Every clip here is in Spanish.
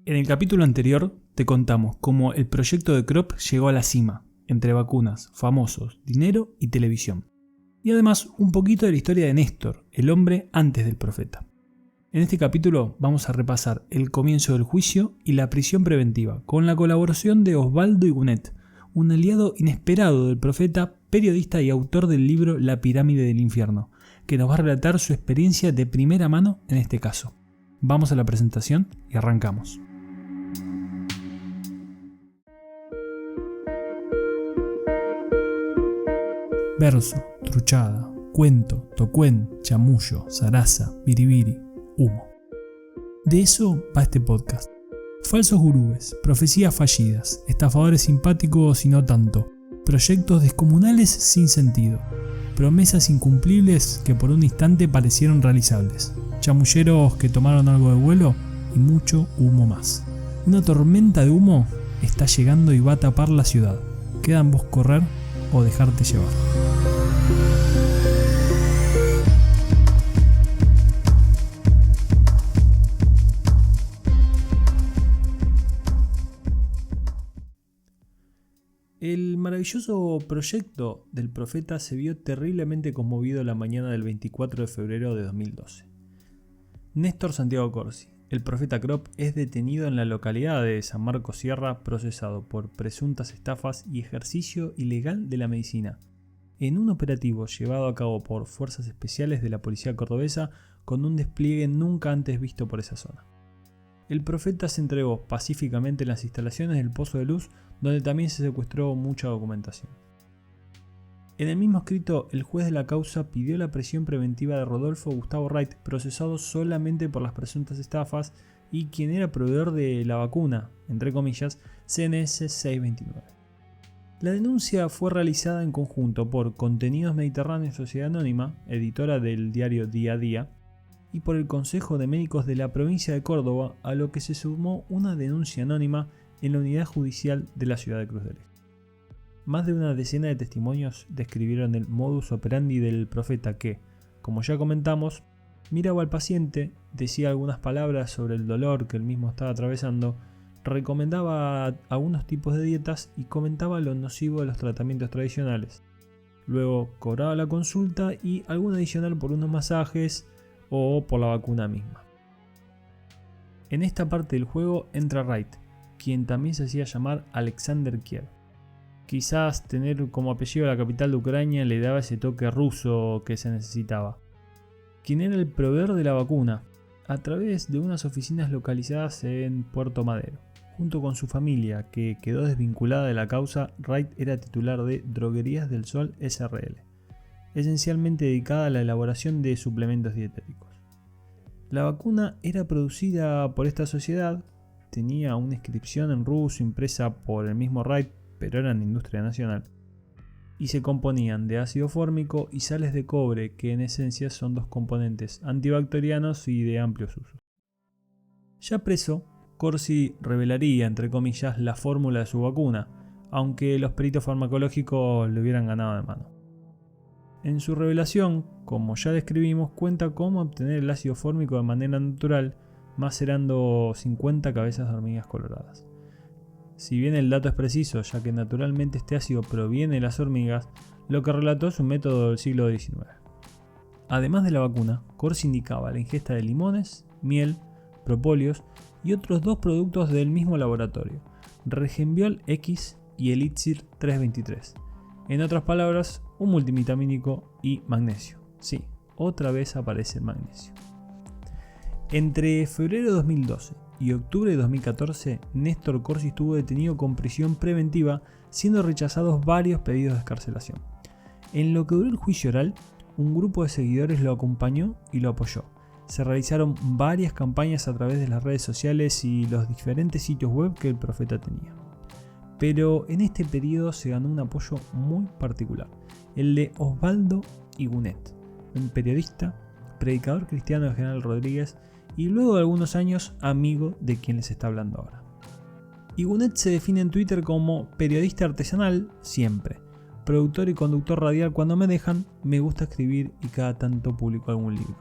En el capítulo anterior te contamos cómo el proyecto de Crop llegó a la cima, entre vacunas, famosos, dinero y televisión. Y además un poquito de la historia de Néstor, el hombre antes del profeta. En este capítulo vamos a repasar el comienzo del juicio y la prisión preventiva, con la colaboración de Osvaldo Igunet, un aliado inesperado del profeta, periodista y autor del libro La pirámide del infierno, que nos va a relatar su experiencia de primera mano en este caso. Vamos a la presentación y arrancamos. Verso, truchada, cuento, tocuén, chamullo, zaraza, biribiri, humo. De eso va este podcast. Falsos gurúes, profecías fallidas, estafadores simpáticos y no tanto, proyectos descomunales sin sentido, promesas incumplibles que por un instante parecieron realizables, chamulleros que tomaron algo de vuelo y mucho humo más. Una tormenta de humo está llegando y va a tapar la ciudad. Queda en vos correr o dejarte llevar. El maravilloso proyecto del profeta se vio terriblemente conmovido la mañana del 24 de febrero de 2012. Néstor Santiago Corsi, el profeta Crop, es detenido en la localidad de San Marcos Sierra, procesado por presuntas estafas y ejercicio ilegal de la medicina, en un operativo llevado a cabo por fuerzas especiales de la policía cordobesa con un despliegue nunca antes visto por esa zona. El profeta se entregó pacíficamente en las instalaciones del Pozo de Luz, donde también se secuestró mucha documentación. En el mismo escrito, el juez de la causa pidió la prisión preventiva de Rodolfo Gustavo Wright, procesado solamente por las presuntas estafas y quien era proveedor de la vacuna, entre comillas, CNS 629. La denuncia fue realizada en conjunto por Contenidos Mediterráneos Sociedad Anónima, editora del diario Día a Día, y por el Consejo de Médicos de la provincia de Córdoba, a lo que se sumó una denuncia anónima en la unidad judicial de la ciudad de Cruz del Eje. Más de una decena de testimonios describieron el modus operandi del profeta que, como ya comentamos, miraba al paciente, decía algunas palabras sobre el dolor que él mismo estaba atravesando, recomendaba algunos tipos de dietas y comentaba lo nocivo de los tratamientos tradicionales. Luego cobraba la consulta y algún adicional por unos masajes o por la vacuna misma. En esta parte del juego entra Wright, quien también se hacía llamar Alexander Kiev. Quizás tener como apellido la capital de Ucrania le daba ese toque ruso que se necesitaba. Quien era el proveedor de la vacuna, a través de unas oficinas localizadas en Puerto Madero. Junto con su familia, que quedó desvinculada de la causa, Wright era titular de Droguerías del Sol SRL, esencialmente dedicada a la elaboración de suplementos dietéticos. La vacuna era producida por esta sociedad, tenía una inscripción en ruso impresa por el mismo Wright, pero era en industria nacional, y se componían de ácido fórmico y sales de cobre, que en esencia son dos componentes antibacterianos y de amplios usos. Ya preso, Corsi revelaría, entre comillas, la fórmula de su vacuna, aunque los peritos farmacológicos le hubieran ganado de mano. En su revelación, como ya describimos, cuenta cómo obtener el ácido fórmico de manera natural, macerando 50 cabezas de hormigas coloradas. Si bien el dato es preciso, ya que naturalmente este ácido proviene de las hormigas, lo que relató es un método del siglo XIX. Además de la vacuna, Corsi indicaba la ingesta de limones, miel, propóleos y otros dos productos del mismo laboratorio, Regenviol X y Elixir 323. En otras palabras, un multivitamínico y magnesio. Sí, otra vez aparece el magnesio. Entre febrero de 2012 y octubre de 2014, Néstor Corsi estuvo detenido con prisión preventiva, siendo rechazados varios pedidos de excarcelación. En lo que duró el juicio oral, un grupo de seguidores lo acompañó y lo apoyó. Se realizaron varias campañas a través de las redes sociales y los diferentes sitios web que el profeta tenía. Pero en este periodo se ganó un apoyo muy particular, el de Osvaldo Igunet, un periodista, predicador cristiano de General Rodríguez y luego de algunos años amigo de quien les está hablando ahora. Igunet se define en Twitter como periodista artesanal siempre, productor y conductor radial cuando me dejan, me gusta escribir y cada tanto publico algún libro.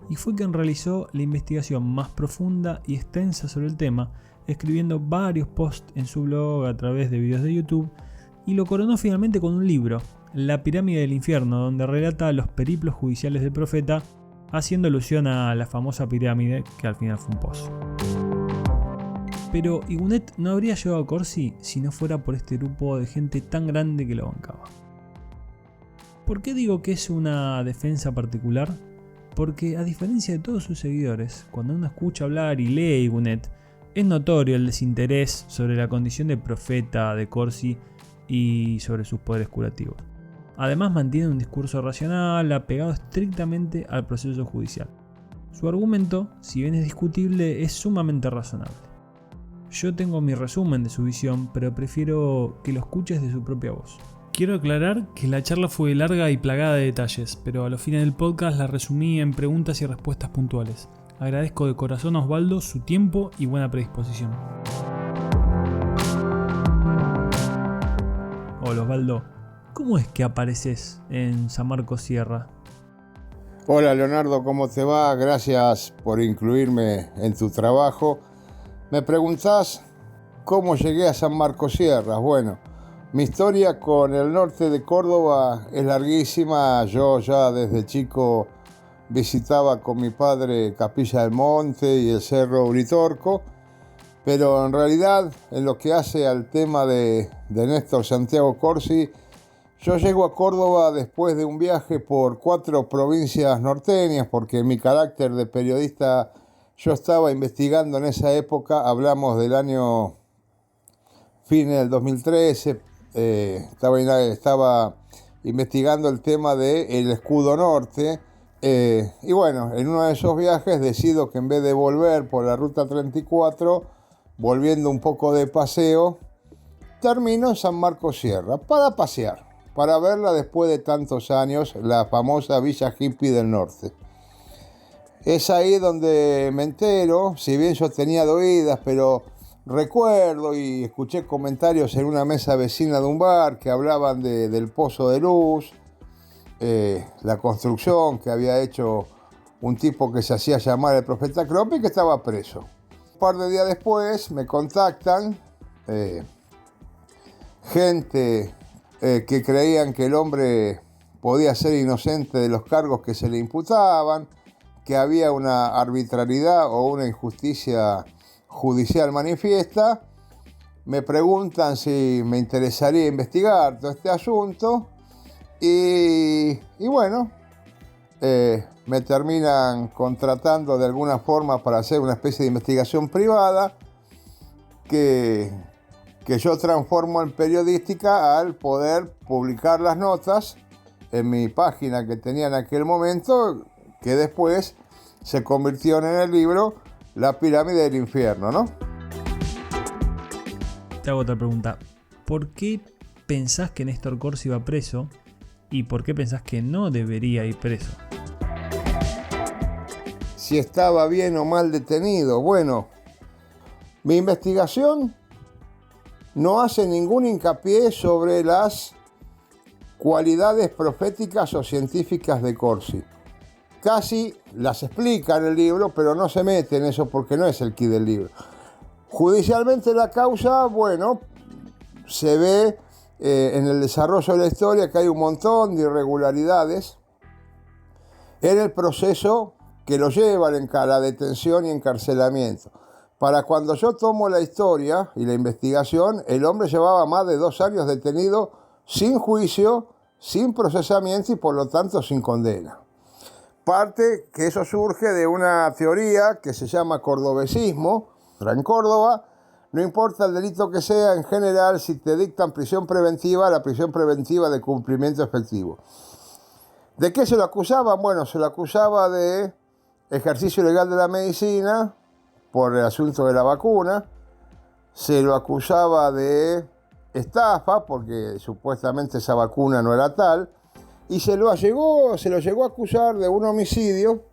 y fue quien realizó la investigación más profunda y extensa sobre el tema, escribiendo varios posts en su blog a través de videos de YouTube, y lo coronó finalmente con un libro, La Pirámide del Infierno, donde relata los periplos judiciales del profeta, haciendo alusión a la famosa pirámide que al final fue un pozo. Pero Igunet no habría llegado a Corsi si no fuera por este grupo de gente tan grande que lo bancaba. ¿Por qué digo que es una defensa particular? Porque a diferencia de todos sus seguidores, cuando uno escucha hablar y lee a Igunet, es notorio el desinterés sobre la condición de profeta de Corsi y sobre sus poderes curativos. Además mantiene un discurso racional apegado estrictamente al proceso judicial. Su argumento, si bien es discutible, es sumamente razonable. Yo tengo mi resumen de su visión, pero prefiero que lo escuches de su propia voz. Quiero aclarar que la charla fue larga y plagada de detalles, pero a los fines del podcast la resumí en preguntas y respuestas puntuales. Agradezco de corazón a Osvaldo su tiempo y buena predisposición. Hola Osvaldo, ¿cómo es que apareces en San Marcos Sierra? Hola Leonardo, ¿cómo te va? Gracias por incluirme en tu trabajo. Me preguntás cómo llegué a San Marcos Sierra. Bueno, mi historia con el norte de Córdoba es larguísima. Yo ya desde chico visitaba con mi padre Capilla del Monte y el Cerro Uritorco, pero en realidad en lo que hace al tema de Néstor Santiago Corsi, yo llego a Córdoba después de un viaje por 4 provincias norteñas, porque en mi carácter de periodista yo estaba investigando en esa época, hablamos del año fin del 2013, estaba investigando el tema del escudo norte, y bueno, en uno de esos viajes decido que en vez de volver por la ruta 34, volviendo un poco de paseo, termino en San Marcos Sierra para pasear, para verla después de tantos años, la famosa Villa Hippie del Norte. Es ahí donde me entero, si bien yo tenía de oídas, pero recuerdo y escuché comentarios en una mesa vecina de un bar que hablaban del pozo de luz, la construcción que había hecho un tipo que se hacía llamar el profeta Krop y que estaba preso. Un par de días después me contactan gente que creían que el hombre podía ser inocente de los cargos que se le imputaban, que había una arbitrariedad o una injusticia judicial manifiesta. Me preguntan si me interesaría investigar todo este asunto y bueno, me terminan contratando de alguna forma para hacer una especie de investigación privada que yo transformo en periodística al poder publicar las notas en mi página que tenía en aquel momento, que después se convirtió en el libro La Pirámide del Infierno, ¿no? Te hago otra pregunta. ¿Por qué pensás que Néstor Corsi va preso y por qué pensás que no debería ir preso? Si estaba bien o mal detenido. Bueno, mi investigación no hace ningún hincapié sobre las cualidades proféticas o científicas de Corsi. Casi las explica en el libro, pero no se mete en eso porque no es el quid del libro. Judicialmente la causa, bueno, se ve en el desarrollo de la historia que hay un montón de irregularidades en el proceso que lo lleva a la detención y encarcelamiento. Para cuando yo tomo la historia y la investigación, el hombre llevaba más de 2 años detenido sin juicio, sin procesamiento y por lo tanto sin condena. Parte que eso surge de una teoría que se llama cordobesismo. En Córdoba, no importa el delito que sea, en general, si te dictan prisión preventiva, la prisión preventiva de cumplimiento efectivo. ¿De qué se lo acusaban? Bueno, se lo acusaba de ejercicio ilegal de la medicina por el asunto de la vacuna. Se lo acusaba de estafa porque supuestamente esa vacuna no era tal. Y se lo llegó a acusar de un homicidio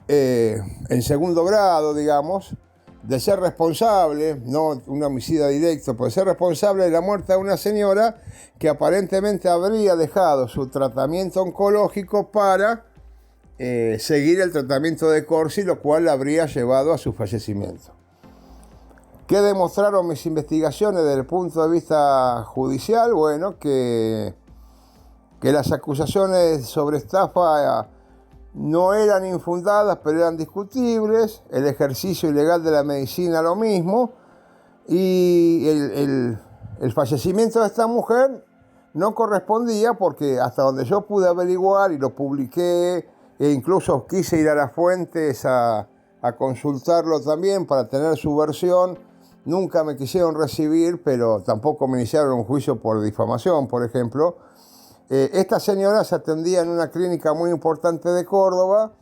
en segundo grado, digamos, de ser responsable, no un homicida directo, pero ser responsable de la muerte de una señora que aparentemente habría dejado su tratamiento oncológico para seguir el tratamiento de Corsi, lo cual habría llevado a su fallecimiento. ¿Qué demostraron mis investigaciones desde el punto de vista judicial? Bueno, que las acusaciones sobre estafa no eran infundadas, pero eran discutibles, el ejercicio ilegal de la medicina lo mismo, y el fallecimiento de esta mujer no correspondía porque hasta donde yo pude averiguar y lo publiqué, e incluso quise ir a las fuentes a consultarlo también para tener su versión, nunca me quisieron recibir, pero tampoco me iniciaron un juicio por difamación, por ejemplo. Esta señora se atendía en una clínica muy importante de Córdoba,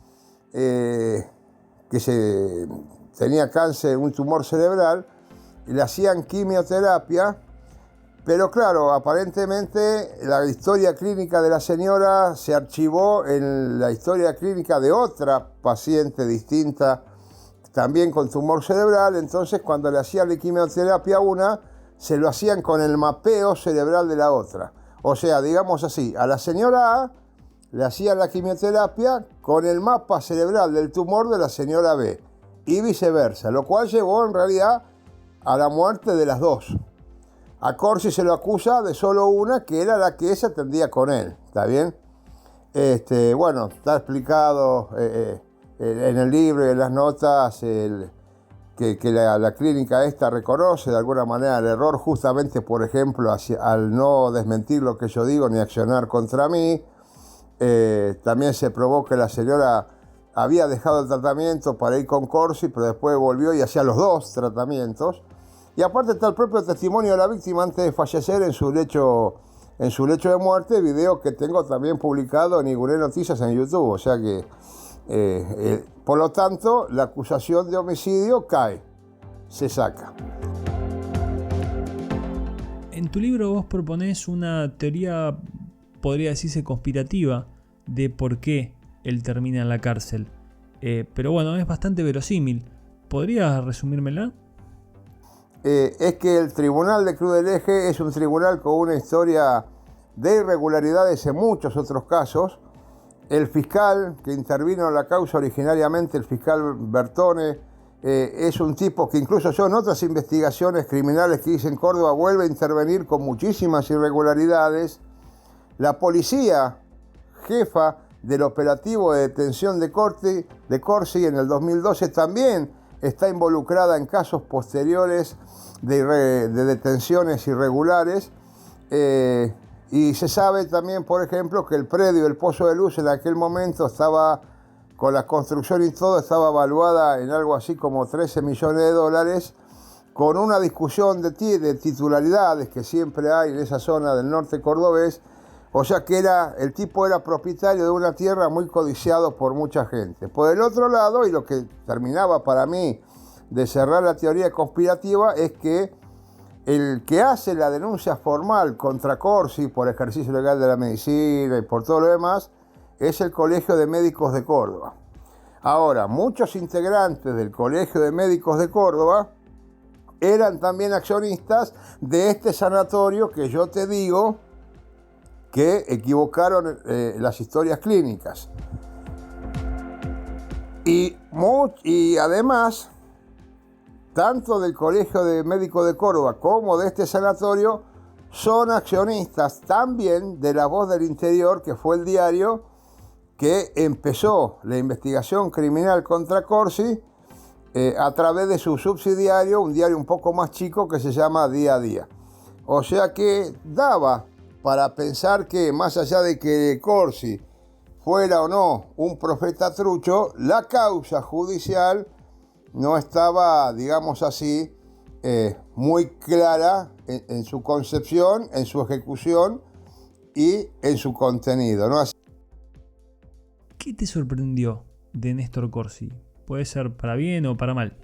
que tenía cáncer, un tumor cerebral, y le hacían quimioterapia, pero claro, aparentemente la historia clínica de la señora se archivó en la historia clínica de otra paciente distinta, también con tumor cerebral. Entonces cuando le hacían la quimioterapia a una, se lo hacían con el mapeo cerebral de la otra. O sea, digamos así, a la señora A le hacían la quimioterapia con el mapa cerebral del tumor de la señora B y viceversa, lo cual llevó en realidad a la muerte de las dos. A Corsi se lo acusa de solo una, que era la que se atendía con él, ¿está bien? Bueno, está explicado en el libro y en las notas que la clínica esta reconoce de alguna manera el error, justamente, por ejemplo, al no desmentir lo que yo digo ni accionar contra mí. También se probó que la señora había dejado el tratamiento para ir con Corsi, pero después volvió y hacía los dos tratamientos. Y aparte está el propio testimonio de la víctima antes de fallecer en su lecho de muerte, video que tengo también publicado en Iguré Noticias en YouTube. O sea que, por lo tanto, la acusación de homicidio cae, se saca. En tu libro vos proponés una teoría, podría decirse conspirativa, de por qué él termina en la cárcel. Pero bueno, es bastante verosímil. ¿Podrías resumírmela? Es que el tribunal de Cruz del Eje es un tribunal con una historia de irregularidades en muchos otros casos. El fiscal que intervino en la causa originariamente, el fiscal Bertone, es un tipo que incluso yo en otras investigaciones criminales que hice en Córdoba vuelve a intervenir con muchísimas irregularidades. La policía jefa del operativo de detención de Corsi en el 2012 también está involucrada en casos posteriores de detenciones irregulares. Y se sabe también, por ejemplo, que el predio, el Pozo de Luz, en aquel momento estaba, con la construcción y todo, estaba evaluada en algo así como 13 millones de dólares, con una discusión de titularidades que siempre hay en esa zona del norte cordobés. O sea que el tipo era propietario de una tierra muy codiciado por mucha gente. Por el otro lado, y lo que terminaba para mí de cerrar la teoría conspirativa, es que el que hace la denuncia formal contra Corsi por ejercicio ilegal de la medicina y por todo lo demás es el Colegio de Médicos de Córdoba. Ahora, muchos integrantes del Colegio de Médicos de Córdoba eran también accionistas de este sanatorio que yo te digo que equivocaron las historias clínicas. Y además, tanto del Colegio de Médicos de Córdoba como de este sanatorio son accionistas también de La Voz del Interior, que fue el diario que empezó la investigación criminal contra Corsi a través de su subsidiario, un diario un poco más chico que se llama Día a Día. O sea que daba para pensar que, más allá de que Corsi fuera o no un profeta trucho, la causa judicial no estaba, digamos así, muy clara en su concepción, en su ejecución y en su contenido, ¿no? ¿Qué te sorprendió de Néstor Corsi? Puede ser para bien o para mal.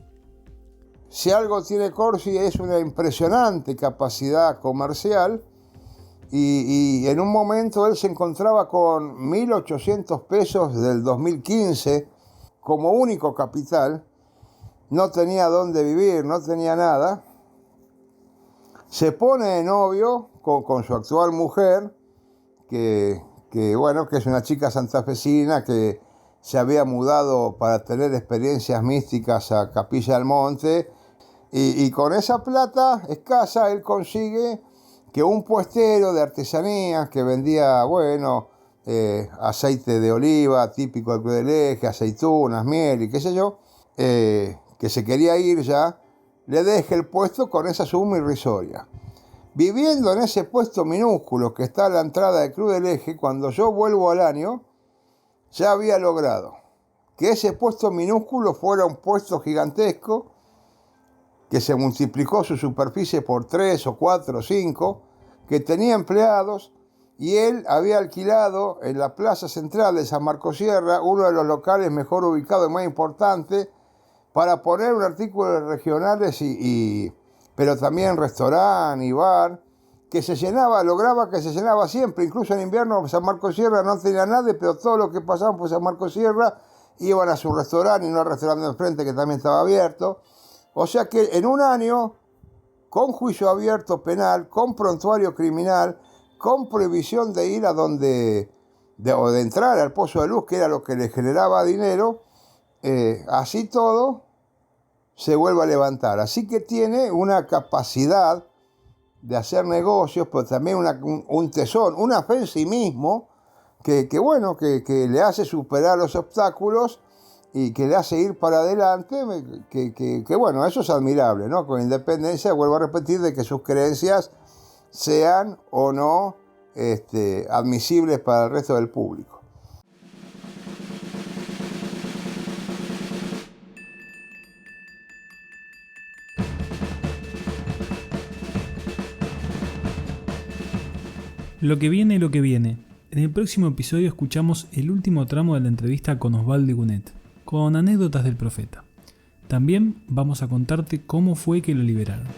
Si algo tiene Corsi es una impresionante capacidad comercial. Y en un momento él se encontraba con 1.800 pesos del 2015 como único capital. No tenía dónde vivir, no tenía nada. Se pone de novio con su actual mujer, que es una chica santafesina que se había mudado para tener experiencias místicas a Capilla del Monte, y con esa plata escasa él consigue que un puestero de artesanías que vendía, aceite de oliva típico del Cruz del Eje, aceitunas, miel y qué sé yo, que se quería ir ya, le deje el puesto con esa suma irrisoria. Viviendo en ese puesto minúsculo que está a la entrada del Cruz del Eje, cuando yo vuelvo al año, ya había logrado que ese puesto minúsculo fuera un puesto gigantesco, que se multiplicó su superficie por 3 o 4 o 5, que tenía empleados, y él había alquilado en la plaza central de San Marcos Sierra uno de los locales mejor ubicados y más importantes para poner un artículo de regionales, pero también restaurante y bar, que se llenaba, lograba que se llenaba siempre. Incluso en invierno San Marcos Sierra no tenía nadie, pero todos los que pasaban por San Marcos Sierra iban a su restaurante, y no al restaurante de enfrente que también estaba abierto. O sea que en un año, con juicio abierto penal, con prontuario criminal, con prohibición de ir o de entrar al pozo de luz, que era lo que le generaba dinero, así todo se vuelve a levantar. Así que tiene una capacidad de hacer negocios, pero también un tesón, una fe en sí mismo, que le hace superar los obstáculos y que le hace ir para adelante, eso es admirable, ¿no? Con independencia, vuelvo a repetir, de que sus creencias sean o no admisibles para el resto del público. Lo que viene, lo que viene. En el próximo episodio escuchamos el último tramo de la entrevista con Osvaldo Igunet, con anécdotas del profeta. También vamos a contarte cómo fue que lo liberaron.